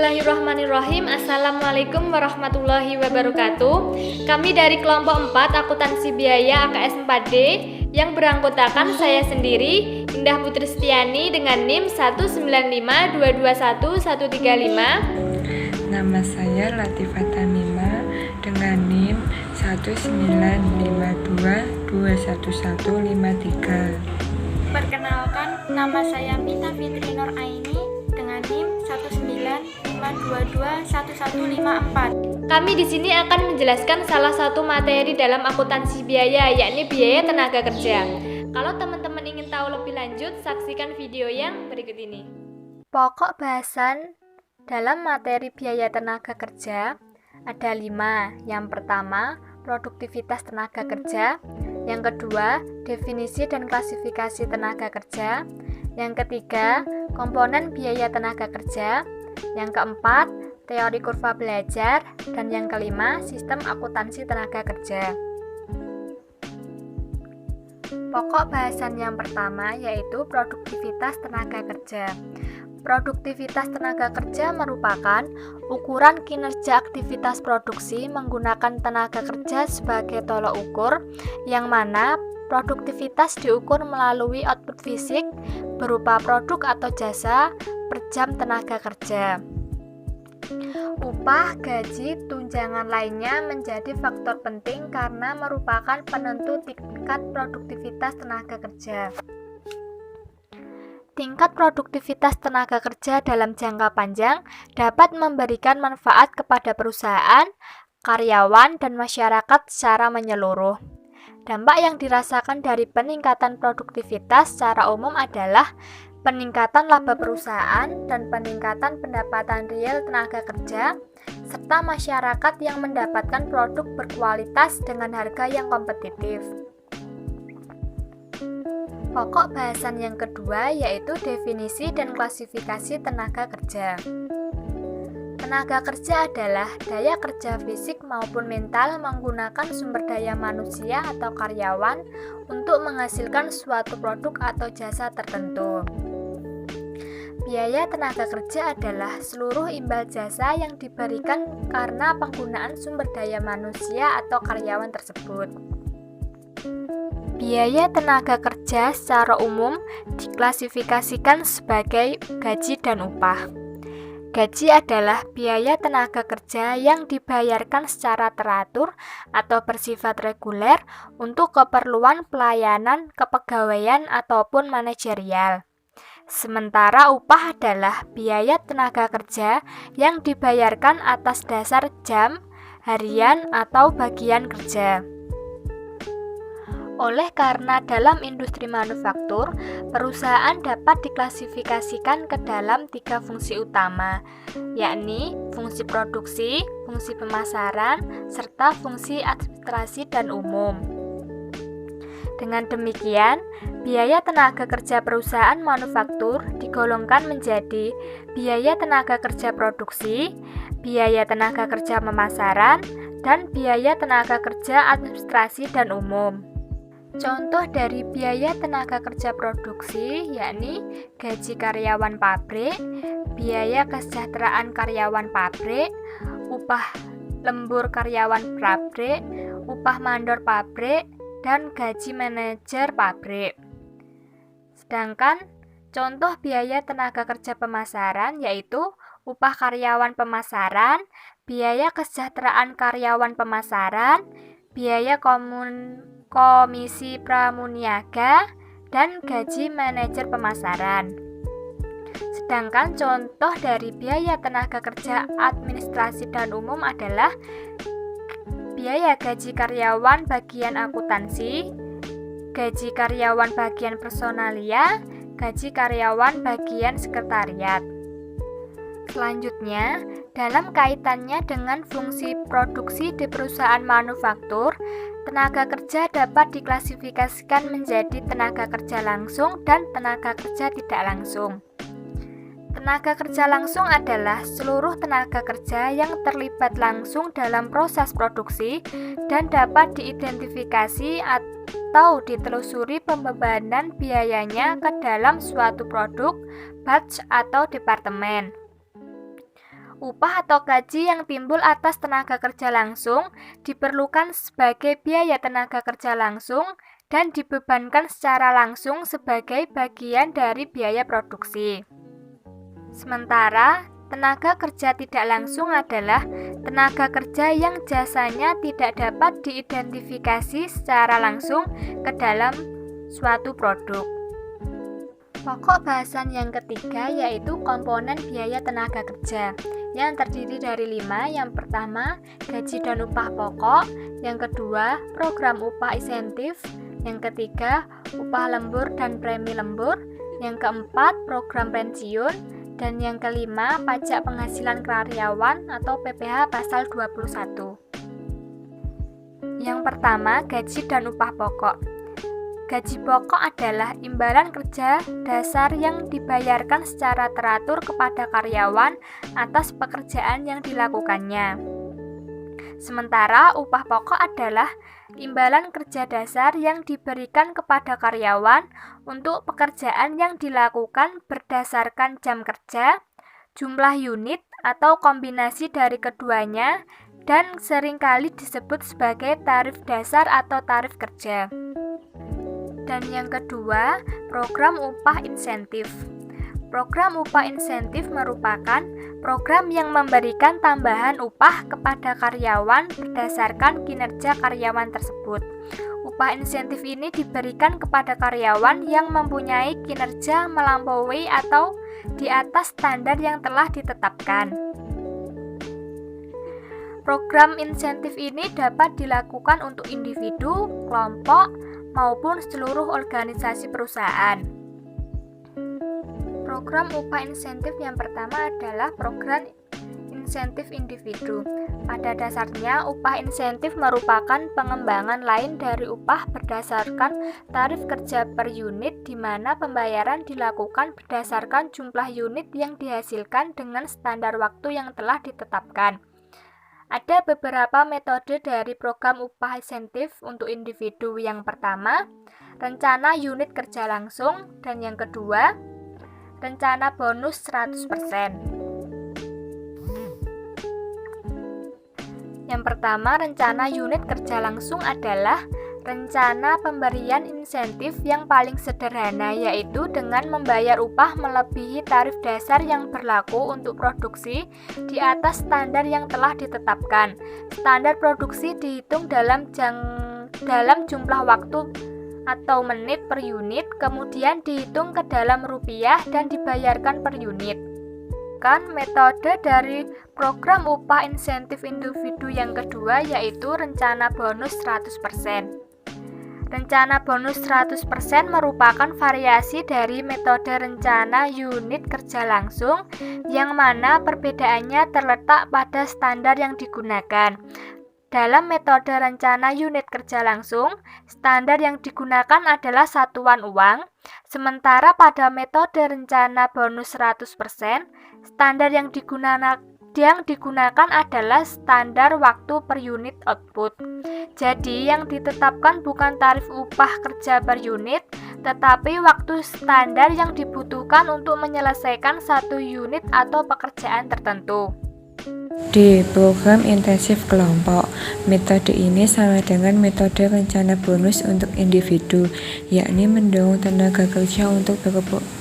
Bismillahirrahmanirrahim. Assalamualaikum warahmatullahi wabarakatuh. Kami dari kelompok 4 akuntansi biaya AKS 4D yang beranggotakan saya sendiri, Indah Putri Setiani dengan NIM 195221135. Nama saya Latifah Tamima dengan NIM 19522211153. Perkenalkan, nama saya Mita Fitri Nur Aini dengan NIM 195221154. Kami di sini akan menjelaskan salah satu materi dalam akuntansi biaya, yakni biaya tenaga kerja. Kalau teman-teman ingin tahu lebih lanjut, saksikan video yang berikut ini. Pokok bahasan dalam materi biaya tenaga kerja ada 5. Yang pertama, produktivitas tenaga kerja. Yang kedua, definisi dan klasifikasi tenaga kerja. Yang ketiga, komponen biaya tenaga kerja. Yang keempat, teori kurva belajar. Dan yang kelima, sistem akuntansi tenaga kerja. Pokok bahasan yang pertama yaitu produktivitas tenaga kerja. Produktivitas tenaga kerja merupakan ukuran kinerja aktivitas produksi menggunakan tenaga kerja sebagai tolok ukur, yang mana produktivitas diukur melalui output fisik berupa produk atau jasa per jam tenaga kerja. Upah, gaji, tunjangan lainnya menjadi faktor penting karena merupakan penentu tingkat produktivitas tenaga kerja. Tingkat produktivitas tenaga kerja dalam jangka panjang dapat memberikan manfaat kepada perusahaan, karyawan, dan masyarakat secara menyeluruh. Dampak yang dirasakan dari peningkatan produktivitas secara umum adalah peningkatan laba perusahaan dan peningkatan pendapatan real tenaga kerja, serta masyarakat yang mendapatkan produk berkualitas dengan harga yang kompetitif. Pokok bahasan yang kedua yaitu definisi dan klasifikasi tenaga kerja. Tenaga kerja adalah daya kerja fisik maupun mental menggunakan sumber daya manusia atau karyawan untuk menghasilkan suatu produk atau jasa tertentu. Biaya tenaga kerja adalah seluruh imbal jasa yang diberikan karena penggunaan sumber daya manusia atau karyawan tersebut. Biaya tenaga kerja secara umum diklasifikasikan sebagai gaji dan upah. Gaji adalah biaya tenaga kerja yang dibayarkan secara teratur atau bersifat reguler untuk keperluan pelayanan, kepegawaian, ataupun manajerial. Sementara upah adalah biaya tenaga kerja yang dibayarkan atas dasar jam, harian, atau bagian kerja. Oleh karena dalam industri manufaktur, perusahaan dapat diklasifikasikan ke dalam 3 fungsi utama, yakni fungsi produksi, fungsi pemasaran, serta fungsi administrasi dan umum. Dengan demikian, biaya tenaga kerja perusahaan manufaktur digolongkan menjadi biaya tenaga kerja produksi, biaya tenaga kerja pemasaran, dan biaya tenaga kerja administrasi dan umum. Contoh dari biaya tenaga kerja produksi yakni gaji karyawan pabrik, biaya kesejahteraan karyawan pabrik, upah lembur karyawan pabrik, upah mandor pabrik, dan gaji manajer pabrik. Sedangkan contoh biaya tenaga kerja pemasaran yaitu upah karyawan pemasaran, biaya kesejahteraan karyawan pemasaran, biaya komisi pramuniaga, dan gaji manajer pemasaran. Sedangkan contoh dari biaya tenaga kerja administrasi dan umum adalah biaya gaji karyawan bagian akuntansi, gaji karyawan bagian personalia, gaji karyawan bagian sekretariat. Selanjutnya, dalam kaitannya dengan fungsi produksi di perusahaan manufaktur, tenaga kerja dapat diklasifikasikan menjadi tenaga kerja langsung dan tenaga kerja tidak langsung. Tenaga kerja langsung adalah seluruh tenaga kerja yang terlibat langsung dalam proses produksi dan dapat diidentifikasi atau ditelusuri pembebanan biayanya ke dalam suatu produk, batch, atau departemen. Upah atau gaji yang timbul atas tenaga kerja langsung diperlukan sebagai biaya tenaga kerja langsung dan dibebankan secara langsung sebagai bagian dari biaya produksi. Sementara, tenaga kerja tidak langsung adalah tenaga kerja yang jasanya tidak dapat diidentifikasi secara langsung ke dalam suatu produk. Pokok bahasan yang ketiga yaitu komponen biaya tenaga kerja yang terdiri dari 5. Yang pertama, gaji dan upah pokok. Yang kedua, program upah insentif. Yang ketiga, upah lembur dan premi lembur. Yang keempat, program pensiun. Dan yang kelima, pajak penghasilan karyawan atau PPh pasal 21. Yang pertama, gaji dan upah pokok. Gaji pokok adalah imbalan kerja dasar yang dibayarkan secara teratur kepada karyawan atas pekerjaan yang dilakukannya. Sementara upah pokok adalah imbalan kerja dasar yang diberikan kepada karyawan untuk pekerjaan yang dilakukan berdasarkan jam kerja, jumlah unit atau kombinasi dari keduanya, dan seringkali disebut sebagai tarif dasar atau tarif kerja. Dan yang kedua, program upah insentif. Program upah insentif merupakan program yang memberikan tambahan upah kepada karyawan berdasarkan kinerja karyawan tersebut. Upah insentif ini diberikan kepada karyawan yang mempunyai kinerja melampaui atau di atas standar yang telah ditetapkan. Program insentif ini dapat dilakukan untuk individu, kelompok, maupun seluruh organisasi perusahaan. Program upah insentif yang pertama adalah program insentif individu. Pada dasarnya, upah insentif merupakan pengembangan lain dari upah berdasarkan tarif kerja per unit, di mana pembayaran dilakukan berdasarkan jumlah unit yang dihasilkan dengan standar waktu yang telah ditetapkan. Ada beberapa metode dari program upah insentif untuk individu. Yang pertama, rencana unit kerja langsung, dan yang kedua, rencana bonus 100%. Yang pertama, rencana unit kerja langsung adalah rencana pemberian insentif yang paling sederhana, yaitu dengan membayar upah melebihi tarif dasar yang berlaku untuk produksi di atas standar yang telah ditetapkan. Standar produksi dihitung dalam jumlah waktu atau menit per unit, kemudian dihitung ke dalam rupiah dan dibayarkan per unit. Metode dari program upah insentif individu yang kedua yaitu rencana bonus 100%. Rencana bonus 100% merupakan variasi dari metode rencana unit kerja langsung, yang mana perbedaannya terletak pada standar yang digunakan. Dalam metode rencana unit kerja langsung, standar yang digunakan adalah satuan uang, sementara pada metode rencana bonus 100%, standar yang digunakan adalah standar waktu per unit output. Jadi yang ditetapkan bukan tarif upah kerja per unit, tetapi waktu standar yang dibutuhkan untuk menyelesaikan satu unit atau pekerjaan tertentu. Di program intensif kelompok, metode ini sama dengan metode rencana bonus untuk individu, yakni mendorong tenaga kerja untuk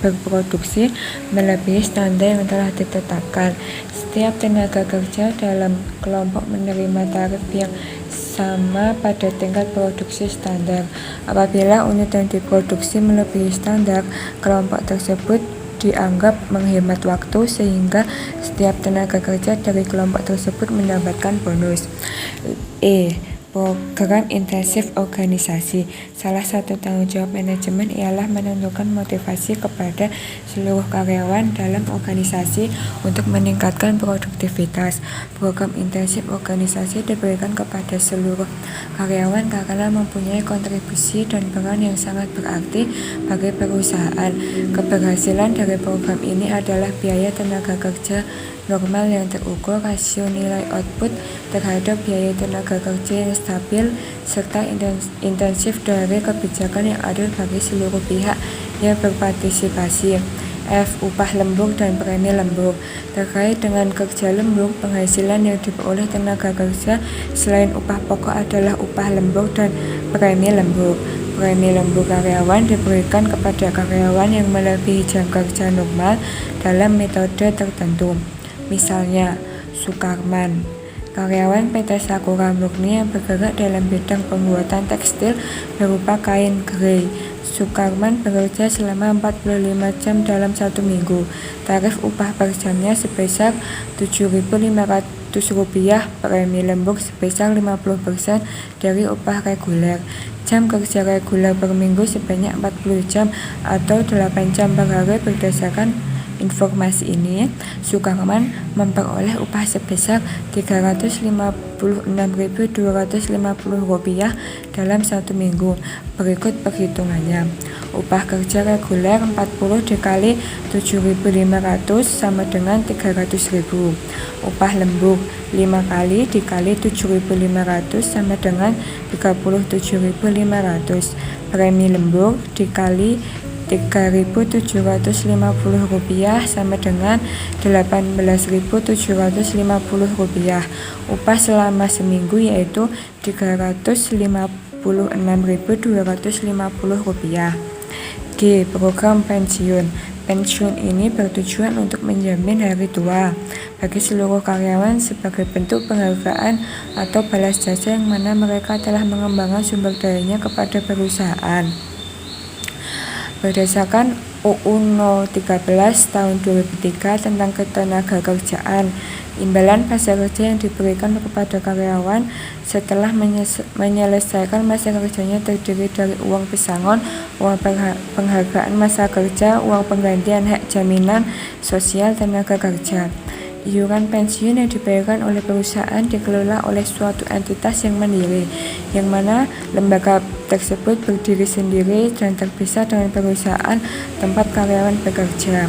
berproduksi melebihi standar yang telah ditetapkan. Setiap tenaga kerja dalam kelompok menerima tarif yang sama pada tingkat produksi standar. Apabila unit yang diproduksi melebihi standar, kelompok tersebut dianggap menghemat waktu, sehingga setiap tenaga kerja dari kelompok tersebut mendapatkan bonus. Program intensif organisasi. Salah satu tanggung jawab manajemen ialah menentukan motivasi kepada seluruh karyawan dalam organisasi untuk meningkatkan produktivitas. Program intensif organisasi diberikan kepada seluruh karyawan karena mempunyai kontribusi dan peran yang sangat berarti bagi perusahaan. Keberhasilan dari program ini adalah biaya tenaga kerja normal yang terukur, rasio nilai output terhadap biaya tenaga kerja yang stabil, serta intensif dari kebijakan yang adil bagi seluruh pihak yang berpartisipasi. F. Upah lembur dan premi lembur. Terkait dengan kerja lembur, penghasilan yang diperoleh tenaga kerja selain upah pokok adalah upah lembur dan premi lembur. Premi lembur karyawan diberikan kepada karyawan yang melebihi jam kerja normal dalam metode tertentu. Misalnya, Sukarman, karyawan PT Sakura Murni yang bergerak dalam bidang pembuatan tekstil berupa kain grey. Sukarman bekerja selama 45 jam dalam 1 minggu. Tarif upah per jamnya sebesar Rp7.500, premi lembur sebesar 50% dari upah reguler. Jam kerja reguler per minggu sebanyak 40 jam atau 8 jam per hari. Berdasarkan informasi ini, Sukarman memperoleh upah sebesar Rp356.250 dalam 1 minggu. Berikut perhitungannya. Upah kerja reguler 40 dikali 7.500 sama dengan 300.000. Upah lembur 5 kali dikali 7.500 sama dengan 37.500. Premi lembur dikali Rp3.750 sama dengan Rp18.750. Upah selama seminggu yaitu Rp356.250. G. Program pensiun. Pensiun ini bertujuan untuk menjamin hari tua bagi seluruh karyawan sebagai bentuk penghargaan atau balas jasa yang mana mereka telah mengembangkan sumber dayanya kepada perusahaan. Berdasarkan UU No. 13 Tahun 2003 tentang Ketenagakerjaan, imbalan masa kerja yang diberikan kepada karyawan setelah menyelesaikan masa kerjanya terdiri dari uang pesangon, uang penghargaan masa kerja, uang penggantian hak jaminan sosial tenaga kerja. Iuran pensiun yang dibayarkan oleh perusahaan dikelola oleh suatu entitas yang mandiri, yang mana lembaga tersebut berdiri sendiri dan terpisah dengan perusahaan tempat karyawan bekerja.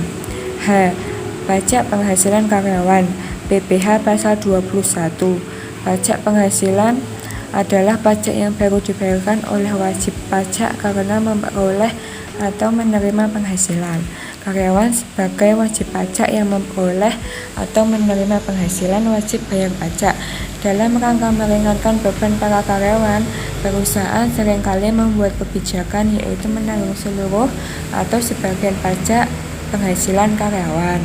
H. Pajak penghasilan karyawan. PPh Pasal 21. Pajak penghasilan adalah pajak yang baru dibayarkan oleh wajib pajak karena memperoleh atau menerima penghasilan. Karyawan sebagai wajib pajak yang memperoleh atau menerima penghasilan wajib bayar pajak. Dalam rangka meringankan beban para karyawan, perusahaan seringkali membuat kebijakan yaitu menanggung seluruh atau sebagian pajak penghasilan karyawan.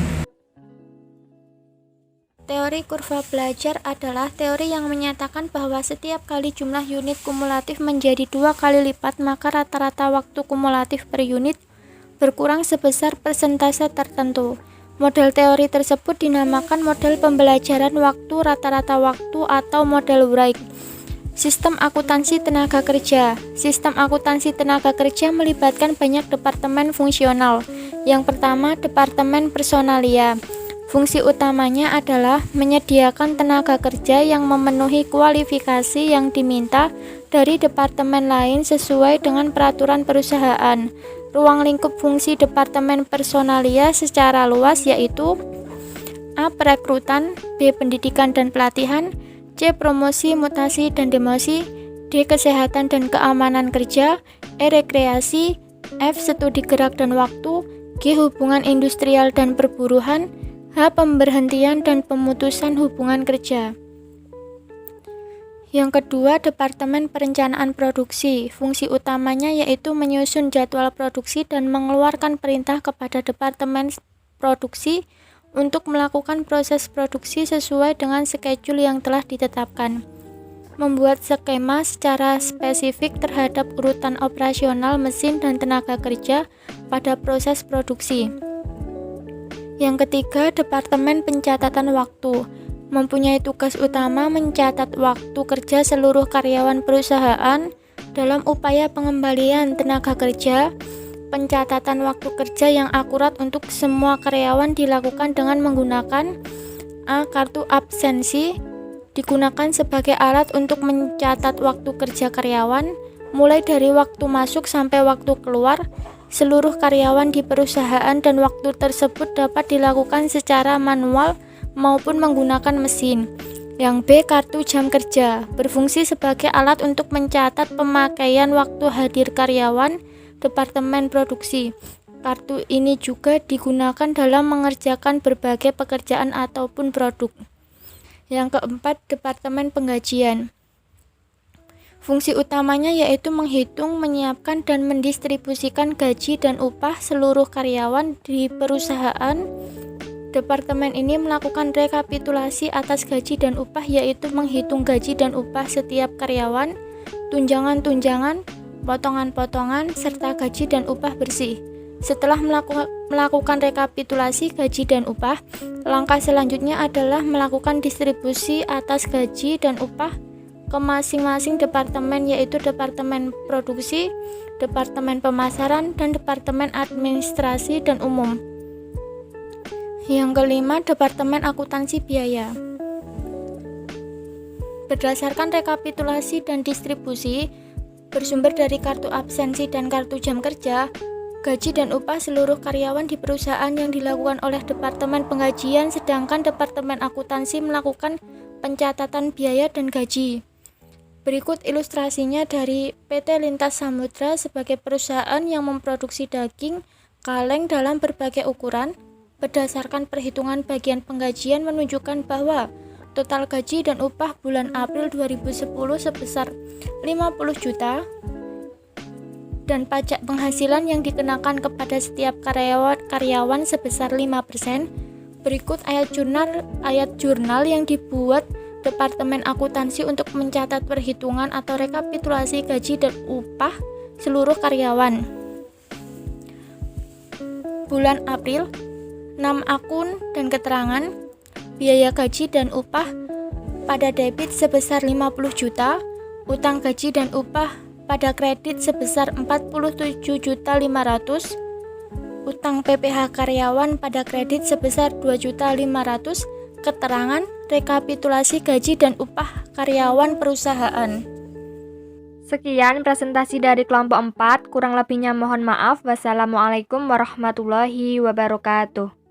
Teori kurva belajar adalah teori yang menyatakan bahwa setiap kali jumlah unit kumulatif menjadi 2 kali lipat, maka rata-rata waktu kumulatif per unit berkurang sebesar persentase tertentu. Model teori tersebut dinamakan model pembelajaran waktu rata-rata waktu atau model Wright. Sistem akuntansi tenaga kerja. Sistem akuntansi tenaga kerja melibatkan banyak departemen fungsional. Yang pertama, departemen personalia. Fungsi utamanya adalah menyediakan tenaga kerja yang memenuhi kualifikasi yang diminta dari departemen lain sesuai dengan peraturan perusahaan. Ruang lingkup fungsi departemen personalia secara luas yaitu A. Perekrutan, B. Pendidikan dan pelatihan, C. Promosi, mutasi, dan demosi, D. Kesehatan dan keamanan kerja, E. Rekreasi, F. Studi gerak dan waktu, G. Hubungan industrial dan perburuhan, H. Pemberhentian dan pemutusan hubungan kerja. Yang kedua, Departemen Perencanaan Produksi. Fungsi utamanya yaitu menyusun jadwal produksi dan mengeluarkan perintah kepada Departemen Produksi untuk melakukan proses produksi sesuai dengan schedule yang telah ditetapkan. Membuat skema secara spesifik terhadap urutan operasional mesin dan tenaga kerja pada proses produksi. Yang ketiga, Departemen Pencatatan Waktu mempunyai tugas utama mencatat waktu kerja seluruh karyawan perusahaan dalam upaya pengembalian tenaga kerja. Pencatatan waktu kerja yang akurat untuk semua karyawan dilakukan dengan menggunakan A. Kartu absensi, digunakan sebagai alat untuk mencatat waktu kerja karyawan, mulai dari waktu masuk sampai waktu keluar. Seluruh karyawan di perusahaan dan waktu tersebut dapat dilakukan secara manual maupun menggunakan mesin. Yang B. Kartu jam kerja, berfungsi sebagai alat untuk mencatat pemakaian waktu hadir karyawan Departemen Produksi. Kartu ini juga digunakan dalam mengerjakan berbagai pekerjaan ataupun produk. Yang keempat, Departemen Penggajian. Fungsi utamanya yaitu menghitung, menyiapkan, dan mendistribusikan gaji dan upah seluruh karyawan di perusahaan. Departemen ini melakukan rekapitulasi atas gaji dan upah, yaitu menghitung gaji dan upah setiap karyawan, tunjangan-tunjangan, potongan-potongan, serta gaji dan upah bersih. Setelah melakukan rekapitulasi gaji dan upah, langkah selanjutnya adalah melakukan distribusi atas gaji dan upah ke masing-masing departemen, yaitu Departemen Produksi, Departemen Pemasaran, dan Departemen Administrasi dan Umum. Yang kelima, Departemen Akuntansi Biaya. Berdasarkan rekapitulasi dan distribusi bersumber dari kartu absensi dan kartu jam kerja, gaji dan upah seluruh karyawan di perusahaan yang dilakukan oleh Departemen Penggajian, sedangkan Departemen Akuntansi melakukan pencatatan biaya dan gaji. Berikut ilustrasinya dari PT Lintas Samudra sebagai perusahaan yang memproduksi daging kaleng dalam berbagai ukuran. Berdasarkan perhitungan bagian penggajian menunjukkan bahwa total gaji dan upah bulan April 2010 sebesar 50 juta dan pajak penghasilan yang dikenakan kepada setiap karyawan sebesar 5%. Berikut ayat jurnal yang dibuat Departemen Akuntansi untuk mencatat perhitungan atau rekapitulasi gaji dan upah seluruh karyawan. Bulan April, 6 akun dan keterangan. Biaya gaji dan upah pada debit sebesar 50 juta, utang gaji dan upah pada kredit sebesar 47.500.000, utang PPh karyawan pada kredit sebesar 2.500.000, keterangan rekapitulasi gaji dan upah karyawan perusahaan. Sekian presentasi dari kelompok 4, kurang lebihnya mohon maaf. Wassalamualaikum warahmatullahi wabarakatuh.